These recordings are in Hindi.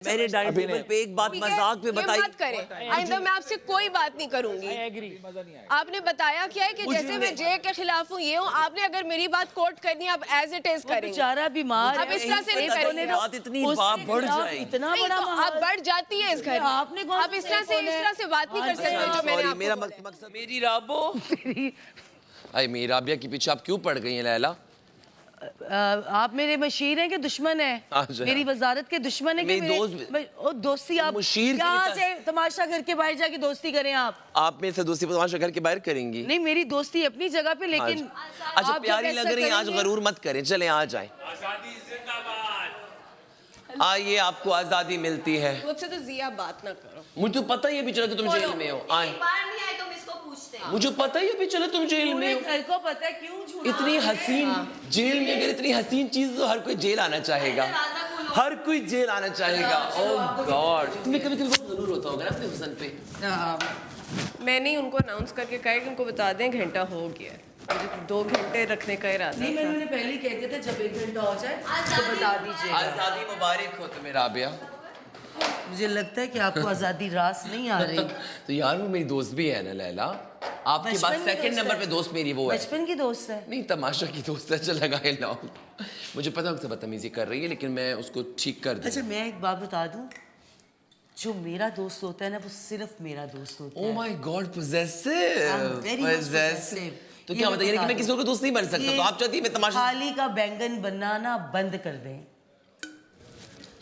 मैंने डाइनिंग टेबल पे एक बात मजाक में बताई। मत करें, आइंदा मैं आपसे कोई बात नहीं करूंगी। आपने बताया क्या है कि जैसे मैं जे के खिलाफ हूँ, ये हूँ। आपने अगर मेरी बात कोट करनी है, आप एज इट इज करेंगे। बेचारा बीमार अब इस तरह से नहीं करेंगे। बात इतनी बात बढ़ जाए, इतना नहीं, बड़ा तो आप बढ़ जाती है इस घर में। आपने कौन आप इस तरह से बात नहीं कर सकते जो मैंने आपको मेरा बोला है। मकसद मेरी राबो। अरे मेरी राबिया के पीछे आप क्यों पड़ गई हैं लैला? आप मेरे मशीर हैं कि दुश्मन है? मेरी वजारत के दुश्मन है कि मेरे दोस्ती? आप यहाँ से तमाशा करके बाहर जाके दोस्ती करें? आप मेरे से दोस्ती तमाशा करके बाहर करेंगी? नहीं, मेरी दोस्ती अपनी जगह पे, लेकिन अच्छा प्यारी लग रही है आज, गरूर मत करें, चले आ जाए। आइए, आपको आजादी मिलती है। मुझसे तो जिया बात ना करो। मुझे तो पता ही अभी चला कि तुम जेल में हो। आए, मुझे पता ही अभी चला तुम जेल में हो। घर को पता है क्यों झूठ? इतनी हसीन जेल में, अगर इतनी हसीन चीज तो हर कोई जेल आना चाहेगा, हर कोई जेल आना चाहेगा। ओह गॉड, तुम्हें कभी कभी बहुत जरूर होता होगा ना अपने हुस्न पे। मैंने उनको अनाउंस करके कहा कि उनको बता दें घंटा हो गया है। मुझे 2 घंटे रखने का इरादा नहीं, था। मैंने पहले ही कह दिया था जब 1 घंटा हो जाए तो बता दीजिए। आजादी मुबारक हो तुम्हें राबिया। मुझे लगता है कि आपको आजादी रास नहीं आ रही। तो यार वो मेरी दोस्त भी है ना लैला, आपके बाद सेकंड नंबर पे दोस्त मेरी वो है। बचपन की दोस्त है? नहीं, तमाशा की दोस्त है। चल लगाए लाओ, मुझे पता है बदतमीजी कर रही है, लेकिन मैं उसको ठीक कर दूं। अच्छा, मैं एक बात बता दूं, जो मेरा दोस्त होता है ना, वो सिर्फ मेरा दोस्त होता है। Oh my God, possessive. तो क्या मतलब, यानी कि मैं किसी और का दोस्त नहीं बन सकता? तो आप चाहती हैं मैं तमाशा खाली का बैंगन बनाना बंद कर दें।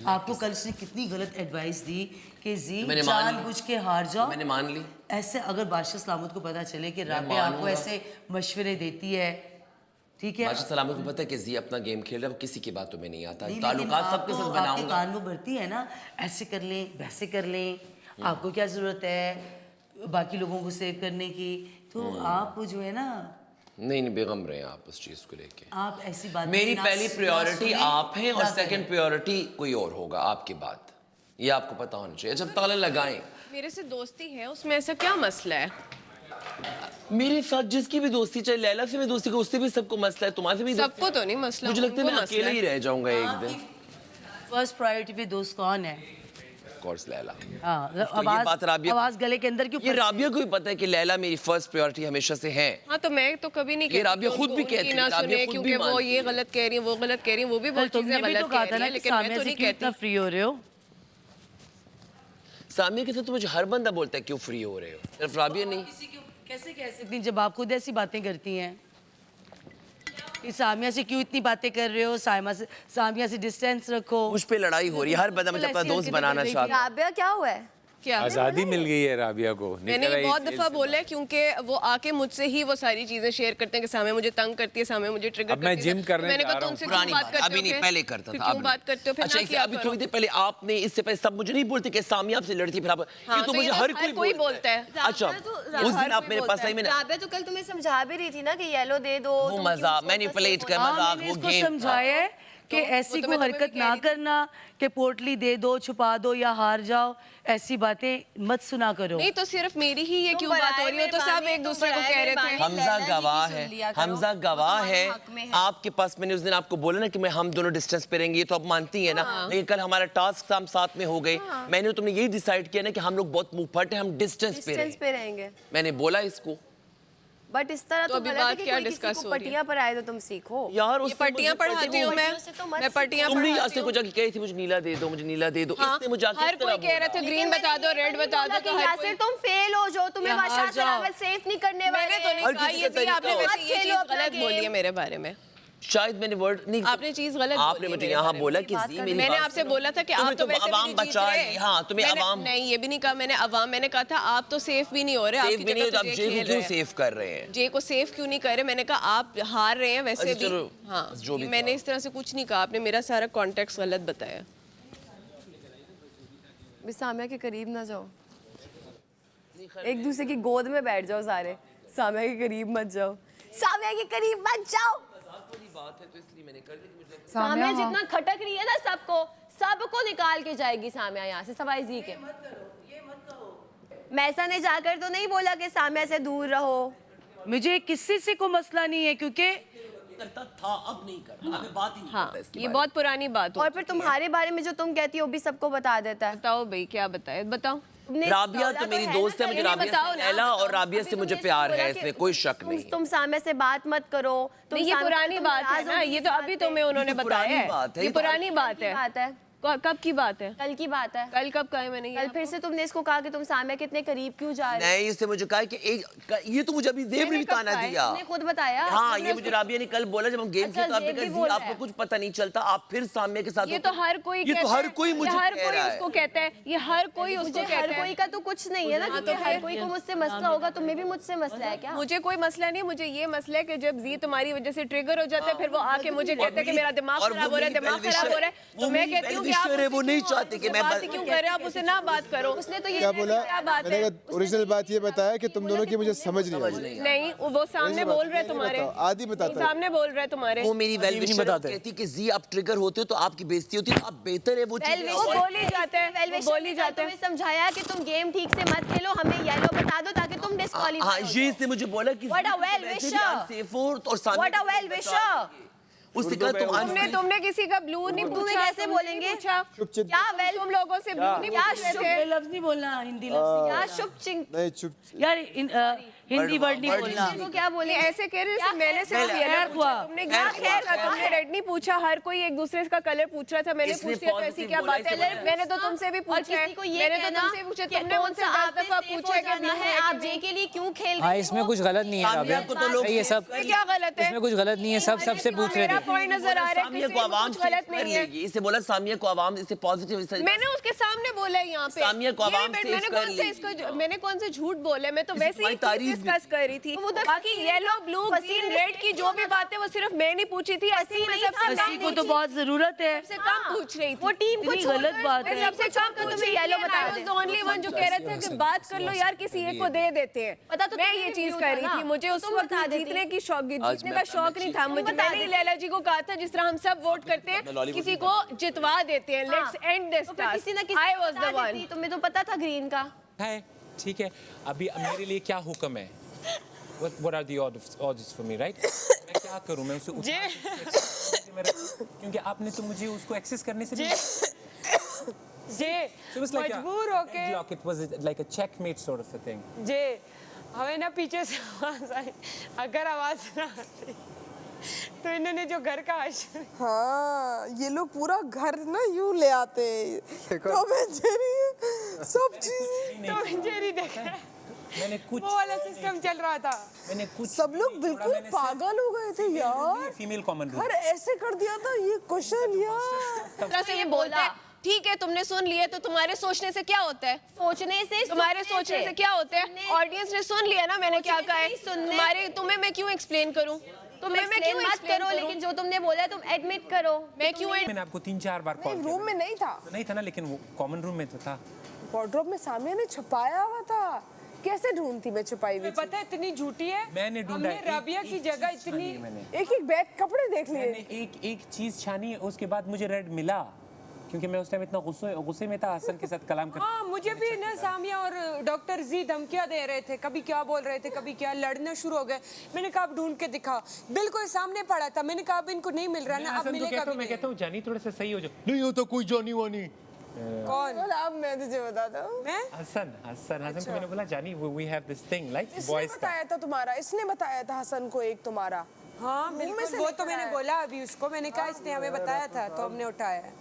आपको कल से कितनी गलत एडवाइस दी कि जी जानबूझ के हार जाओ। मैंने मान ली। ऐसे अगर बादशाह सलामत को पता चले कि राबिया आपको ऐसे मशवरे देती है, ठीक है? बादशाह सलामत को पता है कि जी अपना गेम खेल रहा है, किसी की बातों में नहीं आता। ताल्लुकात सबके साथ बनाऊंगा। कान में बढ़ती है ना, ऐसे कर लें वैसे कर लें, आपको क्या जरूरत है बाकी लोगों को सेव करने की? तो आप जो है ना, नहीं बेगम रहे आप उस चीज को लेके। आप ऐसी बात, मेरी पहली प्रायोरिटी आप हैं और सेकंड प्रायोरिटी कोई और होगा आपके बाद, ये आपको पता होना चाहिए। जब ताला लगाएं, मेरे से दोस्ती है, उसमें ऐसा क्या मसला है? मेरे साथ जिसकी भी दोस्ती, चाहे लैला से मैं दोस्ती को, उससे भी सबको मसला है, तुम्हारे भी सबको तो नहीं मसला। मुझे लगता है मैं अकेले ही रह जाऊंगा एक दिन। फर्स्ट प्रायोरिटी पे दोस्त कौन है? Of course Laila. हाँ, आवाज आवाज गले के अंदर क्यों? ये राबिया को भी पता है कि लैला मेरी फर्स्ट प्रायोरिटी हमेशा से है। हाँ, तो मैं तो कभी नहीं कहती। ये राबिया खुद भी कहती है, राबिया खुद भी वो ये गलत कह रही है, वो गलत कह रही है, वो भी बहुत चीजें गलत कह रही है, लेकिन मैं तो नहीं कहती। फ्री हो रहे हो सामिया के साथ तो मुझे हर बंदा बोलता है क्यों फ्री हो रहे हो, सिर्फ राबिया नहीं। कैसे कह सकती हैं जब आप खुद ऐसी बातें करती हैं कि सामिया से क्यों इतनी बातें कर रहे हो, सामिया से डिस्टेंस रखो। मुझ पे लड़ाई हो रही है, हर बंदा मुझे अपना दोस्त बनाना चाहता है। राबिया क्या हुआ है? क्या आजादी मिल गई है राबिया को? मैंने ये बहुत दफा बोला है, क्योंकि वो आके मुझसे ही वो सारी चीजें शेयर करते हैं कि सामने मुझे तंग करती है, सामने मुझे ट्रिगर करती है। मैं जिम करने मैंने जा कहा रहा तुमसे हूं। क्यों बात करते हो? अभी नहीं, पहले करता था। क्यों बात करते हो फिर? अच्छा, ना किया अभी करो। थोड़ी देर पहले आपने, इससे पहले सब मुझे नहीं बोलते कि सामिया आपसे लड़ती, फिर आप हाँ, ये तो मुझे हर कोई बोलता है। अच्छा, उस दिन आप मेरे पास आई, मैंने राबिया तो कल तुम्हें समझा भी रही थी ना कि येलो दे दो। वो मजाक, मैनिपुलेट कर, मजाक, वो गेम समझाया है कि ऐसी कोई हरकत ना करना कि पोटली दे दो, छुपा दो या हार जाओ, ऐसी बातें मत सुना करो। नहीं तो सिर्फ मेरी ही ये क्यों बात हो रही है? तो सब एक दूसरे को कह रहे थे। हमजा गवाह है, हमजा गवाह है। आपके पास मैंने उस दिन आपको बोला ना कि हम दोनों डिस्टेंस पे रहेंगे, ये तो आप मानती है ना। लेकिन कल हमारा टास्क हम साथ में हो गए, मैंने तुमने यही डिसाइड किया ना कि हम लोग बहुत मुंह फट है, हम डिस्टेंस पे रहेंगे। मैंने बोला इसको, बट इस तरह तो बात क्या डिस्कस हो रही है? पट्टियां पर आए तो तुम सीखो यार। ये पट्टियां पढ़ाती हूँ मैं पट्टियां तुमने पढ़ाती आज से कुछ आके कही थी मुझे नीला दे दो, मुझे नीला दे दो। इसने मुझे आके हर कोई कह रहा था ग्रीन बता दो, रेड बता दो, तो हर कोई तुम फेल हो जो, तुम्हें बादशाह सलामत सेफ नहीं करने वाले। मैंने तो नहीं कहा ये चीज, आपने वैसे ये चीज गलत बोली है मेरे बारे में। शायद मैंने वर्ड नहीं, आपने चीज गलत आपने मुझे यहाँ बोला कि जी मेरी मैंने आपसे बोला था कि आप तो वैसे आवाम बचा रही। हाँ, तुम्हें आवाम नहीं, ये भी नहीं कहा मैंने आवाम, मैंने कहा था आप तो सेफ भी नहीं हो रहे, सेफ भी नहीं हो, तो आप जे को क्यों सेफ कर रहे हैं? जे को सेफ क्यों नहीं कर रहे? मैंने कहा आप हार रहे हैं वैसे भी। हाँ, जो भी मैंने इस तरह से कुछ नहीं कहा, आपने मेरा सारा कॉन्टेक्स्ट गलत बताया। सामिया के करीब ना जाओ, एक दूसरे की गोद में बैठ जाओ सारे। सामिया के करीब मत जाओ, सामिया के करीब मत जाओ। बात है तो इसलिए मैंने कर दी कि मुझे सामिया जितना खटक रही है ना सबको निकाल के जाएगी सामिया यहाँ से, सवाई जी के। मैसा ने जाकर तो नहीं बोला कि सामिया से दूर रहो। मुझे किसी से कोई मसला नहीं है, क्योंकि करता था, अब नहीं करता, अब बात ही नहीं हाँ करता इसके ये बारे बहुत पुरानी बात हो और फिर तुम्हारे बारे में जो तुम कहती हो वो भी सबको बता देता है। बताओ भाई क्या बताए बताओ। तुमने राबिया बोला तो मेरी है दोस्त ना, है, मुझे पहले राबिया बताओ से ना, लैला और राबिया अभी से मुझे तुमने प्यार बोला है, कि इसमें कोई शक नहीं है। तुम सामने से बात मत करो। तुम ये पुरानी बात है ना, ये तो अभी तुम्हें उन्होंने तो पुरानी बताया बात है, है, ये ये तो पुरानी बात है। बात है, कब की बात है? कल की बात है। कल कब कहा है मैंने? कल फिर से तुमने इसको कहा कि तुम सामने कितने करीब क्यों जा रहे हो। नहीं, इससे मुझे कहा कि ये तो मुझे अभी जेब ने भी ताना दिया। तुमने खुद बताया। हाँ, ये मुझे राबिया ने कल बोला जब हम गेम अच्छा, खेलते आपने जेब भी कहा बोल जी रहा है। आपको कुछ पता नहीं चलता, आप फिर सामने के साथ ये तो हर कोई ये तो हर कोई मुझे हर कह कोई रहा उसको है। कहता है, ये हर कोई उसको मुझे कहता हर है। कोई का तो कुछ नहीं है ना, क्योंकि हर कोई को मुझसे मसला होगा, तुम्हें भी मुझसे मसला है क्या? मुझे कोई मसला नहीं, मुझे ये मसला है कि जब जी तुम्हारी वजह से ट्रिगर हो जाता है, फिर वो आके मुझे कहते हैं कि मेरा दिमाग और वो खराब हो रहा है, मेरी दिमाग खराब हो रहा है, तो मैं कहती हूँ कि आप वो नहीं चाहते कि मैं बात क्यों कर रहे हो, आप उससे ना बात करो। उसने तो ये क्या बोला? क्या बात मैंने है? कहा ओरिजिनल बात ये बताया कि तुम दोनों की मुझे समझ नहीं आई। नहीं वो सामने बोल रहे हैं तुम्हारे, आदि बताता है। सामने बोल रहे हैं तुम्हारे। वो मेरी वेल विशर कहती कि जी आप ट्रिगर होते हो तो आपकी बेइज्जती होती है, आप बेहतर है वो चीजें वो बोल ही जाते हैं, Well वो wisher बोल ने ही कल जाते हैं। तुम्हें समझाया कि तुम गेम ठीक से मत खेलो, हमें येलो बता दो ताकि तुम हाँ, डिस्क्वालीफाई हो ये इसने मुझे बोला कि What a well wisher! और सामने What a well wisher! उसने कहा तुमने किसी का ब्लू नहीं तुम्हें पूछा, कैसे तुमने बोलेंगे? नहीं पूछा। चुप क्या well तुम लोगों से ब्लू नहीं क्या पूछ रहे शुभ थे। ये लफ्ज नहीं बोलना, हिंदी लफ्ज क्या शुभ चिंग नहीं चुप यार हिंदी वर्ड नहीं बोलना। को क्या बोले? ऐसे कह रहे हो, मैंने सिर्फ खैर येलो हुआ। पूछा, तुमने क्या खैर था, तुमने रेड नहीं पूछा, हर कोई एक दूसरे का कलर पूछ रहा था, मैंने इसने पूछ लिया तो ऐसी positive क्या बोला, बात इसे है? बोला। मैंने तो तुमसे भी और पूछा है, किसी को ये मैंने तो कहना तुमसे पूछा, कि तुमने कौन मुझसे सा 10 आपने दफा safe पूछा हो है कि जाना blue है, है आप कि जे के लिए क्यों खेल हाँ रहे इसमें हो? कुछ गलत नहीं है राबिया, को तो लोग ये सब नहीं। क्या गलत है? इसमें कुछ गलत नहीं है, सब सबसे पूछ रहे मेरा थे। पॉइंट नजर आ रहा है, सामिया किसी को में आवाम कुछ गलत नहीं है। इसे बोला सामिया को आवाम इसे पॉजिटिव मैंने उसके सामने बोला है यहाँ पे, सामिया को आवाम से मैंने कौन से झूठ बोले, मैं तो वैसे ही तारीफ डिस्कस कर रही थी। बाकी येलो ब्लू ग्रीन रेड की जो भी बात है वो सिर्फ मैं नहीं पूछी थी, ऐसी मैं सबसे किसी को तो बहुत जरूरत है। सबसे कम पूछ रही थी। वो टीम को इतनी छोड़ गलत बात मैं है। सबसे कम तो पूछ तुम्हें रही येलो थी, बता I was they. the only one जो कह रहे थे कि बात कर लो यार, किसी एक को दे देते हैं। पता तो मैं तुम्हें ये भी चीज क्यों कर था रही ना? थी, मुझे उस तुम वक्त बता देती। जीतने की शौक, आज जीतने मैं का अपना शौक नहीं था मुझे। बता मैंने देती। लैला जी को कहा था जिस तरह हम सब वोट करते हैं, किसी को जितवा देते हैं, लेट्स एंड दिस तो फिर किसी ना टास्क। किसी आई को वाज द बता वन। देती, तुम्हें तो पता था ग्रीन का। है ठीक है अभी मेरे लिए क्या हुक्म है what are the orders for me right मैं क्या करूं मैं उसे क्योंकि आपने तो मुझे उसको एक्सेस करने से नहीं जे So it was like मजबूर a होके deadlock, it was like a checkmate sort of a thing जे हमें ना पीछे से आवाज आई, अगर आवाज ना आती तो इन्होंने जो घर का आश्रय हाँ ये लोग पूरा घर ना यूं ले आते टॉम एंड जेरी सब चीज तो जेरी देखा मैंने कुछ वो वाला सिस्टम चल रहा था। मैंने कुछ सब लोग बिल्कुल पागल हो गए थे यार। फीमेल कॉमन रूम घर ऐसे कर दिया था, ये क्वेश्चन यार। तरह से ये बोलता है ठीक है तुमने सुन लिया तो तुम्हारे सोचने से क्या होता है? सोचने से तुम्हारे सोचने से क्या होता है? ऑडियंस ने सुन लिया ना मैंने क्या कहा है। तुम्हारे तुम्हें मैं क्यों एक्सप्लेन करूं? तुम्हें मैं क्यों मत करो, लेकिन जो तुमने बोला है तुम एडमिट करो। मैं क्यों मैंने आपको 3-4 बार कॉल रूम में नहीं था, नहीं था ना लेकिन वो कॉमन रूम में तो था वार्डरोब में सामने ने छुपाया हुआ था। कैसे ढूंढती मैं छुपाई हुई? पता है इतनी झूठी है, मैंने ढूंढा हमने राबिया की जगह इतनी एक एक बैग कपड़े देख लिए। मैंने एक चीज छानी उसके बाद मुझे रेड मिला क्योंकि मैं उस टाइम इतना गुस्से में था हसन के साथ कलाम कर हाँ मुझे भी ना सामिया और डॉक्टर जी धमकियां दे रहे थे, कभी क्या बोल रहे थे कभी क्या, लड़ना शुरू हो गए। मैंने कहा अब ढूंढ के दिखा, बिल्कुल सामने पड़ा था। मैंने कहा अब इनको नहीं मिल रहा ना, अब मिलेगा भी मैं नहीं। कहता हूँ जानी थोड़ा सा सही हो जाओ नहीं होता कोई जानी वानी कौन? अब मैं तुझे बताता हूँ। मैं हसन को मैंने बोला जानी we have this thing like इसने बॉयज का बताया था तुम्हारा, इसने बताया था हसन को एक तुम्हारा। हाँ बिल्कुल, वो तो मैंने बोला अभी उसको, मैंने कहा इसने हमें बताया था तो हमने उठाया है।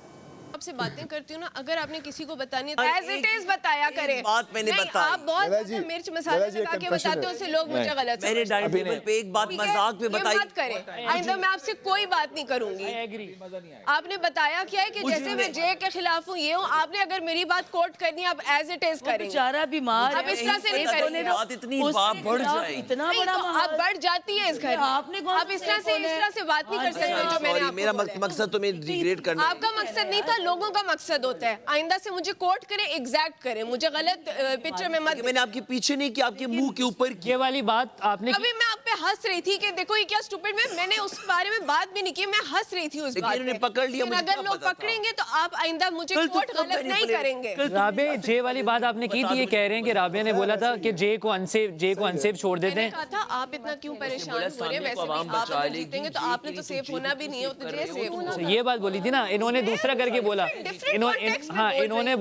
आपसे बातें करती हूँ ना, अगर आपने किसी को बतानी है एज इट इज बताया करें। बात मैंने नहीं, बताई। आप बहुत लैला जी, ज्यादा मिर्च मसाले लैला जी, लगा के confession बताते हो, है। उससे लोग मुझे गलत मैंने समझते हैं। डाइनिंग टेबल पे एक बात ठीक है? मजाक में ये बताई मत करें, आइंदा मैं आपसे कोई बात नहीं करूंगी। आपने बताया क्या है कि जैसे मैं जे के खिलाफ हूँ ये हूँ, आपने अगर मेरी बात कोट करनी है आप एज इट इज करेंगे। बेचारा बीमार अब इस तरह से नहीं करेंगे। बात इतनी बढ़ जाए इतना नहीं, बड़ा तो आप बढ़ जाती है इस घर में। आपने कौन आप इस तरह से बात नहीं कर सकते जो मैंने सॉरी आपको मेरा बोला है। मकसद तो मैं डिग्रेड करना आपका मकसद नहीं था, लोगों का मकसद होता है। आइंदा से मुझे कोट करें, एग्जैक्ट करें, मुझे गलत पिक्चर में मत। मैंने आपके पीछे नहीं किया, आपके मुंह के ऊपर ये वाली बात आपने अभी मैं आप पे हंस रही थी कि देखो ये क्या स्टूपिड में, मैंने उस बारे में बात भी नहीं की, मैं हंस रही थी उस बात पे। पकड़ लिया, मुझे अगर लोग पकड़ेंगे तो आप आइंदा मुझे कोट गलत नहीं करेंगे। राबे जे वाली बात आपने की थी, ये कह रहे हैं कि राबिया ने बोला था कि जे को अनसेफ छोड़ देते हैं। कहा था आप इतना क्यों परेशान हो रहे हैं, वैसे भी आप अगर जीतेंगे तो आपने तो सेफ होना भी नहीं है, तो जे सेफ होना। ये बात बोली थी ना, इन्होंने दूसरा करके बोला, इन्होंने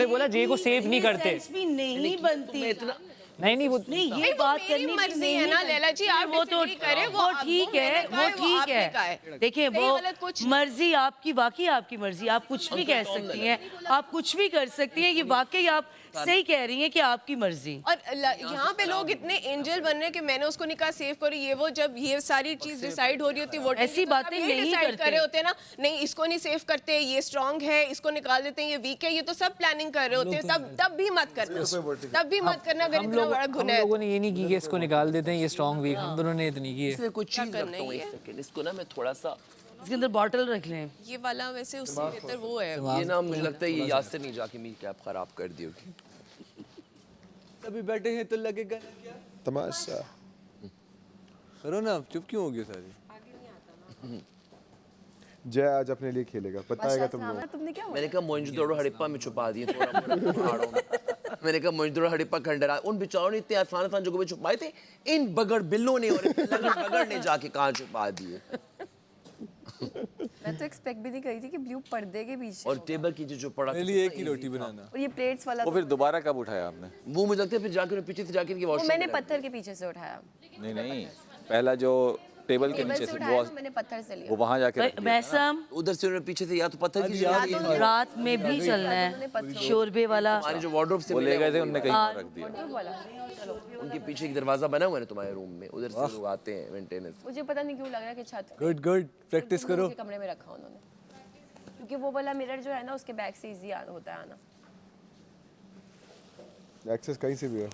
बोला जे को सेफ नहीं करते। नहीं बनती नहीं वो नहीं, ये बात करनी मर्जी है ना लैला जी, आप वो तो करें, वो ठीक है, वो ठीक है। देखिए वो मर्जी आपकी, वाकई आपकी मर्जी, आप कुछ भी कह सकती हैं, आप कुछ भी कर सकती हैं, ये वाकई आप सही कह रही हैं कि आपकी मर्जी। और यहाँ पे लोग इतने एंजल बन रहे हैं कि मैंने उसको नहीं कहा सेव करो, ये वो, जब ये सारी चीज डिसाइड हो रही होती है वो ऐसी बातें नहीं डिसाइड कर रहे होते हैं ना, नहीं इसको नहीं सेव करते, ये स्ट्रांग है, इसको निकाल देते हैं, ये वीक है, ये तो सब प्लानिंग कर रहे होते हैं। तब भी मत करना, तब भी मत करना अगर इतना बड़ा गुनाह है। लोगों ने ये नहीं की कि इसको निकाल देते हैं, ये स्ट्रॉन्ग वीक, हम दोनों ने इतनी की है। इसमें कुछ चीज रखता हूं, एक सेकंड, इसको ना मैं थोड़ा सा इसके अंदर बॉटल रख लें। ये वाला वैसे उससे बेहतर वो है। ये ना मुझे लगता है ये यासर नहीं जाके मेरी कैप खराब कर दी होगी। अभी बैठे हैं तो लगेगा तमाशा करो ना, चुप क्यों हो गए सारे? जय आज अपने लिए खेलेगा, बताएगा तुम लोग। तुमने क्या मैंने कहा मोइंजोदड़ो हड़प्पा में छुपा दिए थोड़ा मोड़ा पहाड़ों में। मैंने कहा मोइंजोदड़ो हड़प्पा खंडरा, उन बेचारों ने इतने आसान आसान जगहों पे छुपाए थे, इन बगड़ बिल्लों ने और बगड़ ने जाके कहाँ छुपा दिए। मैं तो एक्सपेक्ट भी नहीं करी थी कि ब्लू पर्दे के पीछे और टेबल की जो पड़ा मेरे लिए एक ही रोटी बनाना। और ये प्लेट्स वाला वो फिर दोबारा कब उठाया आपने? वो मुझे लगता है फिर जाके पीछे से जाके वो मैंने पत्थर के पीछे से उठाया। नहीं, पहला जो टेबल के नीचे से वो मैंने पत्थर से लिया। वो वहाँ जाके मैसम उधर से उन्होंने पीछे से या तो पत्थर की रात में भी चलना है, शोरबे वाला। हमारे जो वार्डरोब से वो ले गए थे, उनने कहीं और रख दिया। उनके पीछे एक दरवाजा बना हुआ है तुम्हारे रूम में, उधर से लोग आते हैं मेंटेनेंस। मुझे पता नहीं क्यों लग रहा है कि छत गुड प्रैक्टिस करो। कमरे में रखा उन्होंने, क्योंकि वो वाला मिरर जो है ना उसके बैक से इजी होता है आना। एक्सेस कहीं से भी है,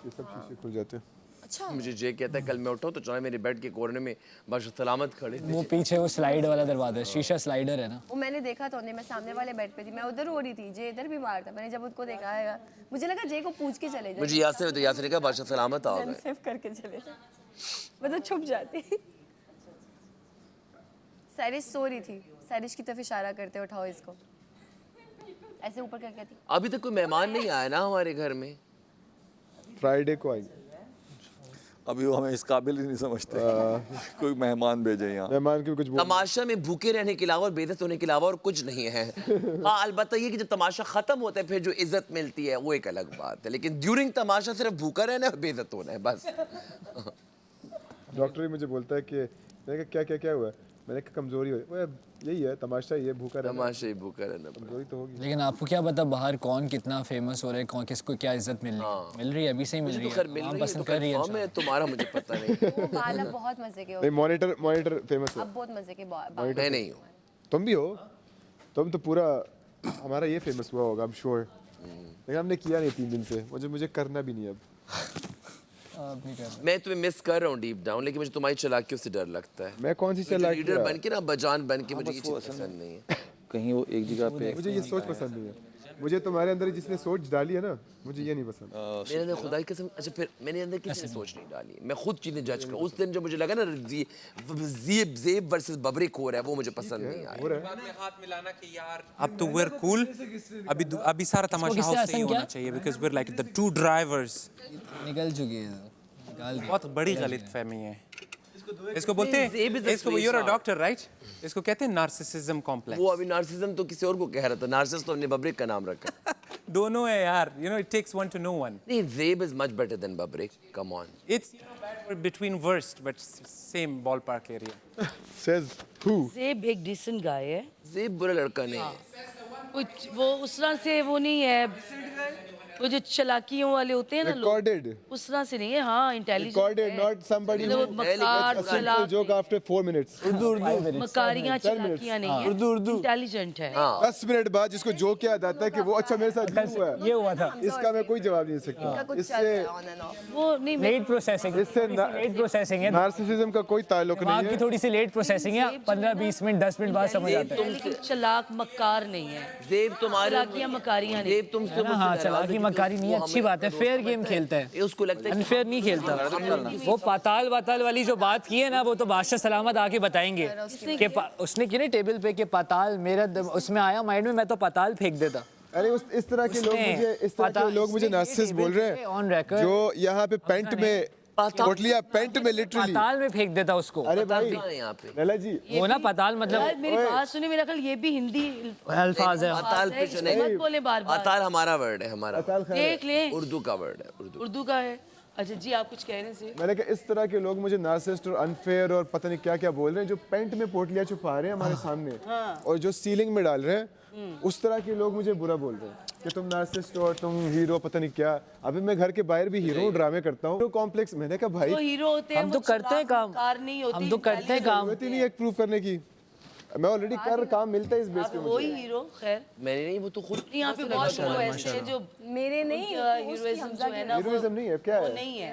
ये सब शीशे खुल जाते हैं। अच्छा मुझे जे कहता है कल मैं उठाऊं तो चला मेरे बेड के कोने में बस सलामत खड़े थे। वो पीछे वो स्लाइड वाला दरवाजा, शीशा स्लाइडर है ना। वो मैंने देखा था उन्हें, मैं सामने वाले बेड पे थी, मैं उधर हो रही थी, जे इधर भी मार था। मैंने जब उनको देखा है मुझे लगा जे को पूछ के चले जाए। मुझे यासर ने कहा बादशाह सलामत आओ, सेव करके चले जाए, मैं तो छुप जाती। सैरिश सो रही थी, सैरिश की तरफ इशारा करते उठाओ इसको, ऐसे ऊपर क्या कहती। अभी तक कोई मेहमान नहीं आया ना हमारे घर में। फ्राइडे को आएंगे। अभी वो हमें इस काबिल ही नहीं समझते कोई मेहमान भेजे यहाँ। मेहमान की कुछ तमाशा में भूखे रहने के अलावा और बेइज्जत होने के अलावा और कुछ नहीं है। हाँ अलबत्ता ये कि जब तमाशा खत्म होता है फिर जो इज्जत मिलती है वो एक अलग बात है, लेकिन ड्यूरिंग तमाशा सिर्फ भूखा रहना है और बेइज्जत होना है बस। डॉक्टर भी मुझे बोलता है कि मैंने कहा क्या हुआ है, मैंने कहा कमजोरी हो रही है, यही है तमाशा, ये भूखा रहना, तमाशा ही भूखा रहना, कमजोरी तो होगी। लेकिन आपको क्या पता बाहर कौन कितना फेमस हो रहा है, कौन किसको क्या इज्जत मिल रही है, अभी से ही मिल रही है, आप पसंद कर रही है। तुम्हारा मुझे पता नहीं। वो बाल अब बहुत मजे के हो, नहीं मॉनिटर फेमस है, अब बहुत मजे के बाल। मैं नहीं हूँ, तुम भी हो, तुम तो पूरा हमारा ये फेमस हुआ होगा, आई एम श्योर, लेकिन हमने किया नहीं 3 दिन से, मुझे करना भी नहीं अब। मैं तुम्हें मिस कर रहा हूँ डीप डाउन, लेकिन मुझे तुम्हारी चालाकियों से डर लगता है। मैं कौन सी चालाकी? लीडर बन के ना बजान बन के मुझे ये चीज़ पसंद नहीं है। कहीं वो एक जगह पे, मुझे ये सोच पसंद नहीं है, मुझे तुम्हारे अंदर जिसने सोच डाली है ना, मुझे ये नहीं पसंद। मेरे अंदर खुदा की कसम, अच्छा फिर मैंने अंदर किसी ने सोच नहीं डाली, मैं खुद चीजें जज कर। उस दिन जो मुझे लगा ना ज़ेब वर्सेस बबरिक हो रहा है, वो मुझे पसंद नहीं आया। हाथ मिलाना कि यार अब तो we're cool, अभी सारा तमाशा हाउस से ही होना चाहिए because we're like the two drivers। निकल चुकी है, बहुत बड़ी गलतफहमी है। इसको बोलते हैं, इसको you're a doctor right? इसको कहते हैं नार्सिसिज्म कॉम्प्लेक्स। वो अभी नार्सिसिज्म तो किसी और को कह रहा था, नार्सिस तो हमने बबरिक का नाम रखा। दोनों है यार, you know it takes one to know one। नहीं, ज़ेब is much better than बबरिक, come on। It's between worst but same ballpark area। Says who? ज़ेब एक डिसेंट गाय है, ज़ेब बुरा लड़का नहीं है। कुछ वो उस तरह से वो नहीं है, वो जो चालाकियों वाले होते हैं ना लोग, Recorded. उस तरह से नहीं है। हाँ, intelligent Recorded, not somebody who मकार a simple joke after 4 minutes. मकारियाँ चालाकियाँ नहीं है, इंटेलिजेंट है। 10 मिनट बाद जिसको जोक याद आता है कि वो अच्छा मेरे साथ ये हुआ है, ये हुआ था। इसका मैं कोई जवाब नहीं दे इनका सकता। कुछ चल इससे रहा है on and off। वो नहीं लेट प्रोसेसिंग, इससे लेट प्रोसेसिंग है। नार्सिसिज्म का कोई ताल्लुक दिमाग नहीं की है। थोड़ी सी लेट प्रोसेसिंग है, 15-20 मिनट 10 मिनट बाद समझ आता है। लेकिन चलाक मकार नहीं है, जेब तुम्हारे चालाकियाँ मकारियाँ नहीं। जेब तुमसे ना, हाँ, चालाकी मकारी नहीं है, अच्छी बात है। फेयर गेम खेलता है, उसको लगता है अनफेयर नहीं खेलता। वो पाताल वाताल वाली जो बात की है ना, वो तो बादशाह सलामत आके बताएंगे कि उसने की ना टेबल पे कि पाताल मेरा उसमें आया माइंड में, मैं तो पाताल फेंक देता। अरे इस तरह के लोग मुझे नार्सिसिस्ट बोल रहे ऑन हैं रिकॉर्ड, जो यहाँ पे पेंट में पोटलिया पेंट में लिटरली पाताल में फेंक देता उसको। अरे भाई यहाँ पे लैला जी वो ना पाताल मतलब यार मेरी बात सुनिए, मेरा ख्याल ये भी हिंदी अल्फाज है। पाताल पे इसको मत बोले बार बार। पाताल हमारा वर्ड है, हमारा देख लें, उर्दू का वर्ड है, उर्दू। उर्दू का है। अच्छा जी, आप कुछ कह रहे थे? मैंने कहा इस तरह के लोग मुझे नार्सिसिस्ट और अनफेयर और पता नहीं क्या क्या बोल रहे हैं, जो पेंट में पोटलियां छुपा रहे हैं हमारे सामने और जो सीलिंग में डाल रहे हैं, उस तरह के लोग मुझे बुरा बोल रहे हैं कि तुम नार्सिसिस्ट और तुम हीरो पता नहीं क्या। अभी मैं घर के बाहर भी हीरो ड्रामे करता हूँ, कॉम्प्लेक्स। मैंने कहा भाई वो हीरो होते हैं, हम तो करते हैं काम, हम तो करते हैं काम, जरूरत ही नहीं है प्रूव करने की। मैं ऑलरेडी कर काम मिलता है इस बेस पे मुझे। वही हीरो। खैर मैंने नहीं, वो तो खुद यहाँ पे बहुत लोग ऐसे हैं जो मेरे नहीं, हीरोइज्म जो है ना, वो हीरोइज्म नहीं है, क्या है? नहीं है।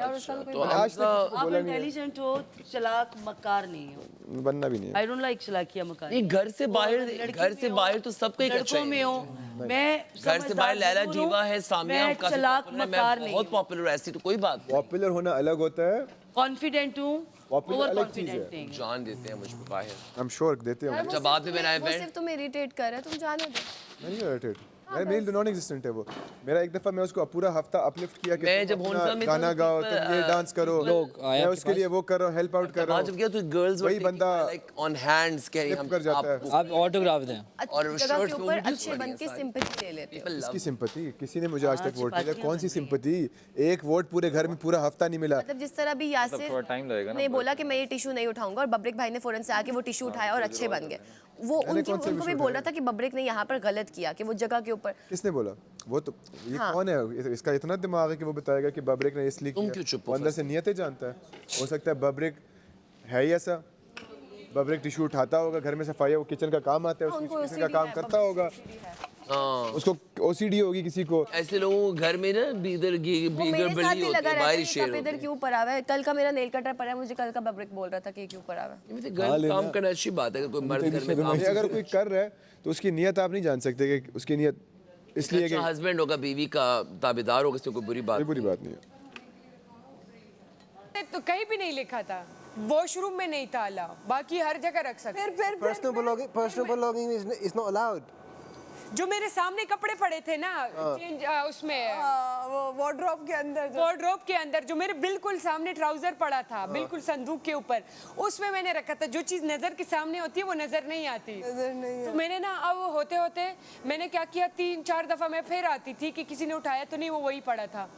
तो आज तक आप बोला नहीं है, इंटेलिजेंट हो, चालाक मकार नहीं हो। बनना भी नहीं है। आई डोंट लाइक चालाकिया मकार। नहीं, घर से बाहर तो सबका ही अच्छा लड़कों में हो, मैं घर से बाहर लैला जीवा है, सामिया मैं चालाक मकार नहीं, बहुत पॉपुलर है, ऐसी तो कोई बात नहीं। पॉपुलर होना अलग होता है, कॉन्फिडेंट हूँ, Popular ओवर अलग चीज़ कॉन्फिडेंट है। नहीं। जान देते हैं मुझ पे बाहर। आई एम श्योर देते होंगे। जब बाद में मेरा वो सिर्फ तुम्हें इरिटेट कर रहा है, तुम जाने दो। नहीं इरिटेट, मेरी नॉन एग्जिस्टेंट है वो। मेरा एक दफा मैं उसको पूरा हफ्ता अपलिफ्ट किया कि मैं तुम जब अपना होनसा में था, गाना गाओ, तुम ये डांस करो, मैं उसके लिए वो कर रहा हूँ, हेल्प आउट कर रहा आज जब गया तो गर्ल्स वही बंदा लाइक ऑन हैंड्स कह रही हम कर जाता है। आप ऑटोग्राफ दें। और जगह shirts के में ऊपर वीडियोस अच्छे बन के सिंपैथी ले लेते हो। इसकी सिंपैथी किसी ने मुझे आज तक वोट नहीं दिया। कौन सी सिंपैथी? एक वोट पूरे घर में पूरा हफ्ता नहीं मिला। मतलब जिस तरह भी यासिर ने बोला कि मैं ये टिश्यू नहीं उठाऊंगा और बब्रिक भाई ने फौरन से आके वो टिश्यू उठाया और अच्छे बन गए। वो उनको भी बोल रहा था कि बब्रिक ने यहाँ पर गलत किया कि वो जगह के ऊपर। किसने बोला? वो तो ये कौन है? इसका इतना दिमाग है कि वो बताएगा कि बब्रिक ने इसलिए तुम किया। क्यों चुप वो अंदर से नियतें जानता है। हो सकता है बब्रिक है ही ऐसा, बब्रिक टिश्यू उठाता होगा, घर में सफाई, वो किचन का काम आता है, उसको किचन का काम करता होगा, उसको ओसीडी होगी किसी को। ऐसे लोगों को घर में ना बीगर मेरे साथ बली भी होती लगा है, रहता बाहरी है शेर कि इधर क्यों ऊपर आवा है। कल का मेरा नेल कटर पड़ा है, मुझे कल का बब्रिक बोल रहा था कि क्यों ऊपर आवा है। होते। घर काम करना अच्छी बात है, अगर कोई मर्द घर में काम अगर कोई कर रहा है तो उसकी नियत आप नहीं जान सकते कि उसकी नियत इसलिए कि हस्बैंड होगा, बीवी का ताबेदार होगा, इसमें कोई बुरी बात कोई बुरी बात नहीं है। तो कहीं भी नहीं लिखा था, वॉशरूम में नहीं था अलाउ, बाकी हर जगह रख सकते। personal belonging is not allowed. जो मेरे सामने कपड़े पड़े थे ना चेंज उसमें वो वार्डरोब के अंदर वार्डरोब के अंदर जो मेरे बिल्कुल सामने ट्राउजर पड़ा था, बिल्कुल संदूक के ऊपर, उसमें मैंने रखा था। जो चीज नजर के सामने होती है वो नजर नहीं आती। तो मैंने ना अब होते होते मैंने क्या किया, 3-4 दफा मैं फिर आती थी कि किसी ने उठाया तो नहीं, वो वही पड़ा था।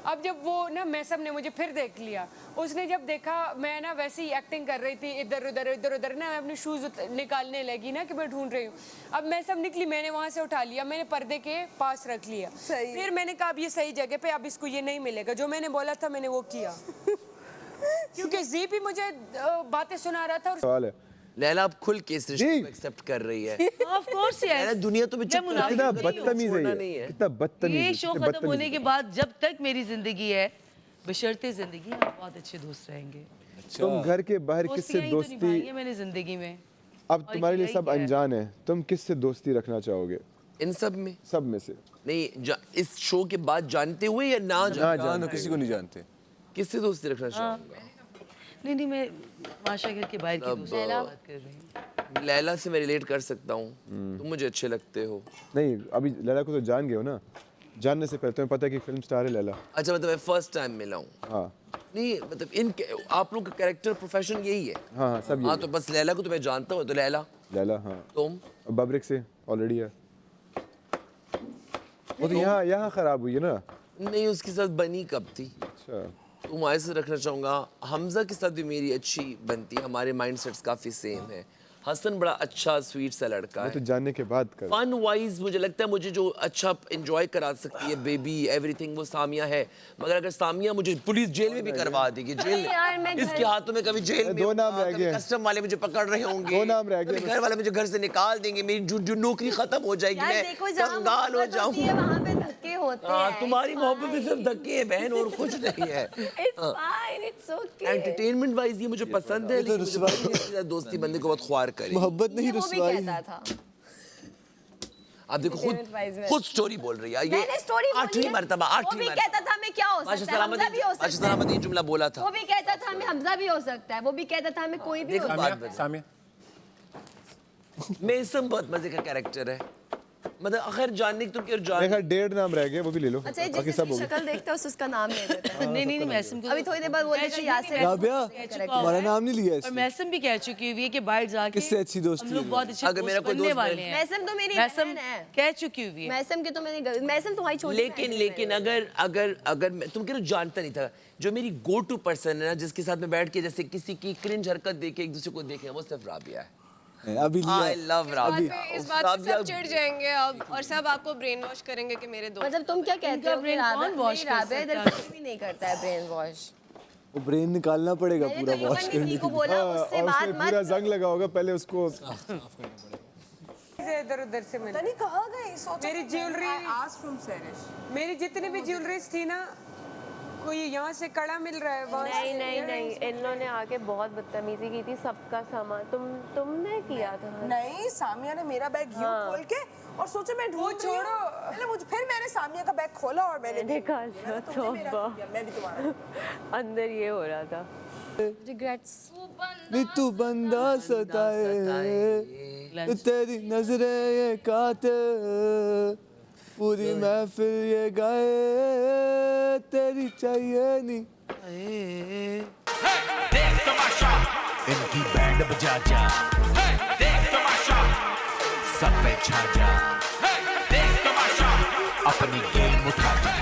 अब जब वो ना मैसम ने मुझे फिर देख लिया, उसने जब देखा मैं ना वैसे ही एक्टिंग कर रही थी, इधर उधर ना, मैं अपने शूज निकालने लगी ना कि मैं ढूंढ रही हूँ। अब मैसम निकली, मैंने वहाँ से उठा लिया, मैंने पर्दे के पास रख लिया। फिर मैंने कहा अब ये सही जगह पे, अब इसको ये नहीं मिलेगा। जो मैंने बोला था मैंने वो किया क्योंकि जी भी मुझे बातें सुना रहा था। सवाल है लैला अब खुल के इस रिश्ते को एक्सेप्ट कर रही है। ऑफ कोर्स लैला दुनिया तो कितना बदतमीज है ये, कितना बदतमीज है। ये शो खत्म होने के बाद जब तक मेरी जिंदगी है, बशर्ते जिंदगी, हम बहुत अच्छे दोस्त रहेंगे। तुम घर के बाहर किससे दोस्ती, है मैंने जिंदगी में। अब तुम्हारे लिए सब अनजान है, तुम किससे दोस्ती रखना चाहोगे? इन सब में से नहीं, इस शो के बाद जानते हुए या ना जानते? किसी को नहीं जानते। किससे दोस्ती रखना चाहूंगा? नहीं, मैं माशा घर के बाहर की दोस्ती की बात कर रही हूँ। लैला से मैं रिलेट कर सकता हूँ, तुम मुझे अच्छे लगते हो। नहीं, अभी लैला को तो जान गए हो ना, जानने से पहले तुम्हें पता है कि फिल्म स्टार है लैला। अच्छा, मतलब मैं फर्स्ट टाइम मिला हूँ। हाँ नहीं, मतलब आप लोग का कैरेक्टर प्रोफेशन यही है। हाँ सब हाँ, तो बस लैला को तो मैं जानता हूँ। तो लैला हाँ, तुम बब्रिक से ऑलरेडी है, वो तो यहाँ खराब हुई है ना। नहीं, उसके साथ बनी कब थी? अच्छा, तुम्हारे से रखना चाहूँगा। हमजा के साथ भी मेरी अच्छी बनती है, हमारे माइंडसेट्स काफ़ी सेम है। हसन बड़ा अच्छा स्वीट सा लड़का मैं तो है। जानने के बाद कर फन वाइज मुझे लगता है मुझे जो अच्छा एंजॉय करा सकती है बेबी एवरीथिंग वो सामिया है, मगर अगर सामिया मुझे पुलिस जेल में भी करवा देगी, जेल यार, मैं में इसके हाथों में कभी जेल में दो नाम रह गए। कस्टम वाले मुझे पकड़ रहे होंगे, दो नाम रह गए कभी घर वाले मुझे घर से निकाल देंगे, मेरी जो नौकरी खत्म हो जाएगी, यार मैं देखो जहाँ कंगाल हो मोहब्बत होती है जाऊंगा। वहाँ पे धक्के होते हाँ, हैं। तुम्हारी मोहब्बत में सिर्फ धक्के है बहन और कुछ नहीं है। It's fine, it's okay. Entertainment wise ये मुझे पसंद है, लेकिन मुझे लगता है कि इसके साथ दोस्ती बंदे को बहुत ख्वार करे। मोहब्बत नहीं वो भी रुसवाई कहता था। आप देखो खुद स्टोरी बोल रही है ये मैंने स्टोरी बोली आठवीं है। मरतबा वो आठवीं भी मरतबा कहता था मैं क्या हो माशा सकता है, हमजा भी हो सलामत सकता है। ये जुमला बोला था। वो भी कहता था मैं हमजा भी हो सकता है, वो भी कहता था मैं कोई भी हो सकता है। बात बदल। सामिया मेसम बहुत मजे का कैरेक्टर है, मतलब आखिर जानने की तुम क्यों जान देखा 1.5 नाम रह गए, वो भी ले लो, अच्छा बाकी सब हो जिसकी गए। शक्ल देखते हो उसका नाम ले देते हैं। नहीं मैसम को अभी थोड़ी देर बाद बोलेगा यासिर। राबिया हमारा नाम नहीं लिया और इसने। मैसम भी कह चुकी हुई है कि बाहर जाके किससे अच्छी दोस्ती हम लोग है? बहुत अच्छे अगर मेरा दोस्त कोई बनने दोस्त वाले हैं। मैसम तो मेरी मैसम बहन है। कह चुकी हुई है। मैसम की तो मैंने मैसम तुम्हारी छोटी लेकिन बहन है। लेकिन अगर तुम कह रहे हो जानता नहीं था, जो मेरी गो टू पर्सन है ना जिसके साथ मैं बैठ के जैसे किसी की क्रिंज हरकत देखे एक दूसरे को देखे, वो सिर्फ राबिया है। अभी लिया आई लव राबिया। इस बात पे सब चिढ़ जाएंगे अब और सब आपको ब्रेन वॉश करेंगे कि मेरे दोस्त। मतलब तुम क्या कहते हो कि brain कौन wash कर राबिया इधर सकता है? कोई भी नहीं करता है ब्रेन वॉश। वो ब्रेन निकालना पड़ेगा मैंने पूरा तो वॉश इवन करने किसी के को लिए। बोला हाँ, उससे और बात उसमें पूरा मत जंग लगा होगा, पहले उसको इधर उधर से मिले। तनी कहाँ गई? सोचा मेरी ज्वेलरी asked from Serish. मेरी जितनी भी ज्वेलरीज थी ना, कोई यहाँ से कड़ा मिल रहा है वहाँ नहीं से नहीं नहीं, इन्होंने आके बहुत बदतमीजी की थी, सबका सामान तुमने किया था। नहीं, सामिया ने मेरा बैग यूं खोल के और सोचा मैं ढूंढ रही हूँ। छोड़ो। पहले मुझे फिर मैंने सामिया का बैग खोला और मैंने देखा मैंने तुमने मेरा किया, मैं भी तुम्हारा। अंदर ये हो रहा था। रिग्रेट्स। नहीं तू बंदा सताए तेरी नजरें ये कातिल पूरी महफिल ये गाए तेरी चाहिए नहीं। देख तमाशा इनकी बैंड बजा जा, देख तमाशा सब पे छा जा, देख तमाशा अपनी गेम उठा जा।